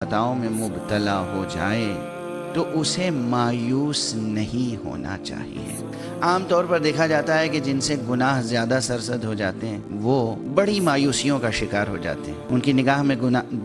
خطاؤں میں مبتلا ہو جائے تو اسے مایوس نہیں ہونا چاہیے۔ عام طور پر دیکھا جاتا ہے کہ جن سے گناہ زیادہ سرزد ہو جاتے ہیں وہ بڑی مایوسیوں کا شکار ہو جاتے ہیں، ان کی نگاہ میں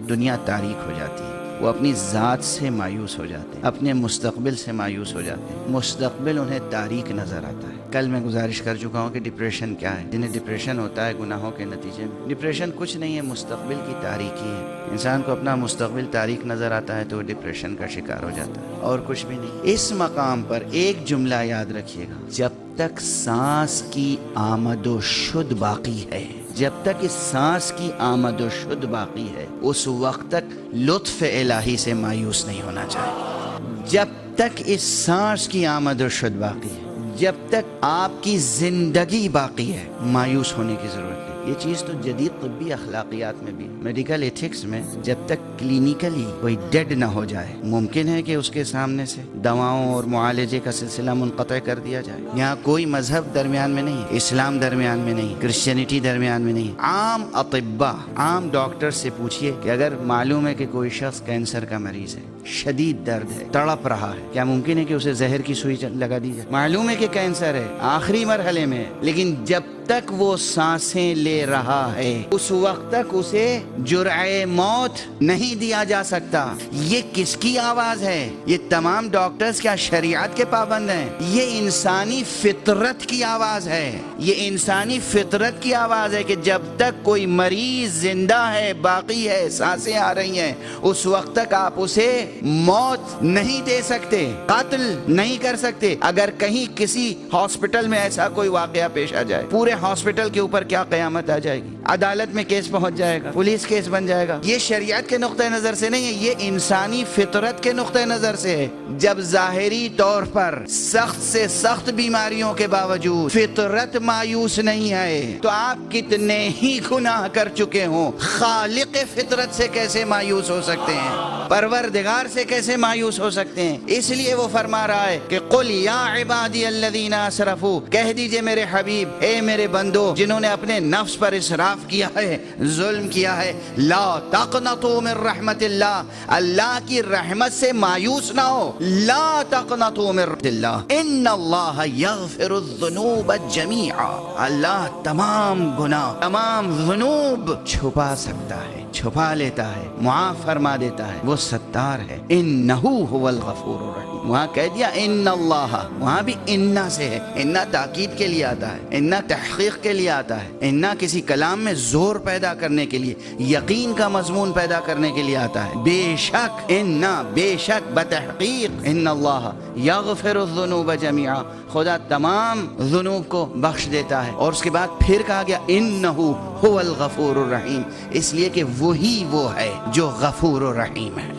دنیا تاریک ہو جاتی ہے، وہ اپنی ذات سے مایوس ہو جاتے ہیں، اپنے مستقبل سے مایوس ہو جاتے ہیں، مستقبل انہیں تاریک نظر آتا ہے۔ کل میں گزارش کر چکا ہوں کہ ڈپریشن کیا ہے۔ جنہیں ڈپریشن ہوتا ہے گناہوں کے نتیجے میں، ڈپریشن کچھ نہیں ہے، مستقبل کی تاریکی ہے۔ انسان کو اپنا مستقبل تاریک نظر آتا ہے تو وہ ڈپریشن کا شکار ہو جاتا ہے، اور کچھ بھی نہیں۔ اس مقام پر ایک جملہ یاد رکھیے گا، جب تک سانس کی آمد و شد باقی ہے، جب تک اس سانس کی آمد و شد باقی ہے، اس وقت تک لطف الہی سے مایوس نہیں ہونا چاہیے۔ جب تک اس سانس کی آمد و شد باقی ہے، جب تک آپ کی زندگی باقی ہے، مایوس ہونے کی ضرورت نہیں۔ یہ چیز تو جدید طبی اخلاقیات میں بھی، میڈیکل ایتھکس میں، جب تک کلینیکلی کوئی ڈیڈ نہ ہو جائے، ممکن ہے کہ اس کے سامنے سے دواؤں اور معالجے کا سلسلہ منقطع کر دیا جائے۔ یہاں کوئی مذہب درمیان میں نہیں، اسلام درمیان میں نہیں، کرسچینٹی درمیان میں نہیں۔ عام اطباء، عام ڈاکٹر سے پوچھئے کہ اگر معلوم ہے کہ کوئی شخص کینسر کا مریض ہے، شدید درد ہے، تڑپ رہا ہے، کیا ممکن ہے کہ اسے زہر کی سوئی لگا دی جائے؟ معلوم ہے کہ کینسر ہے، آخری مرحلے میں ہے، لیکن جب تک وہ سانسیں لے رہا ہے اس وقت تک اسے جرعہ موت نہیں دیا جا سکتا۔ یہ کس کی آواز ہے؟ یہ تمام ڈاکٹرز کیا شریعت کے پابند ہیں؟ یہ انسانی فطرت کی آواز ہے، یہ انسانی فطرت کی آواز ہے کہ جب تک کوئی مریض زندہ ہے، باقی ہے، سانسیں آ رہی ہیں، اس وقت تک آپ اسے موت نہیں دے سکتے، قتل نہیں کر سکتے۔ اگر کہیں کسی ہاسپٹل میں ایسا کوئی واقعہ پیش آ جائے، پورے ہاسپٹل کے اوپر کیا قیامت آ جائے گی، عدالت میں کیس پہنچ جائے گا، پولیس کیس بن جائے گا۔ یہ شریعت کے نقطہ نظر سے نہیں ہے، یہ انسانی فطرت کے نقطہ نظر سے ہے۔ جب ظاہری طور پر سخت سے سخت بیماریوں کے باوجود فطرت مایوس نہیں ہے تو آپ کتنے ہی گناہ کر چکے ہوں، خالق فطرت سے کیسے مایوس ہو سکتے ہیں، پروردگار سے کیسے مایوس ہو سکتے ہیں؟ اس لیے وہ فرما رہا ہے کہ قل یا عبادی الذین اسرفوا، کہہ دیجئے میرے حبیب، اے میرے بندو جنہوں نے اپنے نفس پر اسراف کیا ہے، ظلم کیا ہے، لا تقنطوا من رحمت اللہ، اللہ کی رحمت سے مایوس نہ ہو، لا تقنطوا من رحمت اللہ، ان اللہ یغفر الذنوب جمیعا، اللہ تمام گناہ، تمام ذنوب چھپا سکتا ہے، چھپا لیتا ہے، معاف فرما دیتا ہے، وہ ستار ہے۔ انہ هو الغفور الرحیم، وہاں کہہ دیا ان اللہ، وہاں بھی انا سے ہے، انا تاکید کے لیے آتا ہے، انا تحقیق کے لیے آتا ہے، انا کسی کلام میں زور پیدا کرنے کے لیے، یقین کا مضمون پیدا کرنے کے لیے آتا ہے۔ بے شک انا، بے شک بتحقیق، ان اللہ یغفر الذنوب جمیعا، خدا تمام ذنوب کو بخش دیتا ہے۔ اور اس کے بعد پھر کہا گیا انہ هو الغفور الرحیم، اس لیے کہ وہی وہ ہے جو غفور الرحیم ہے۔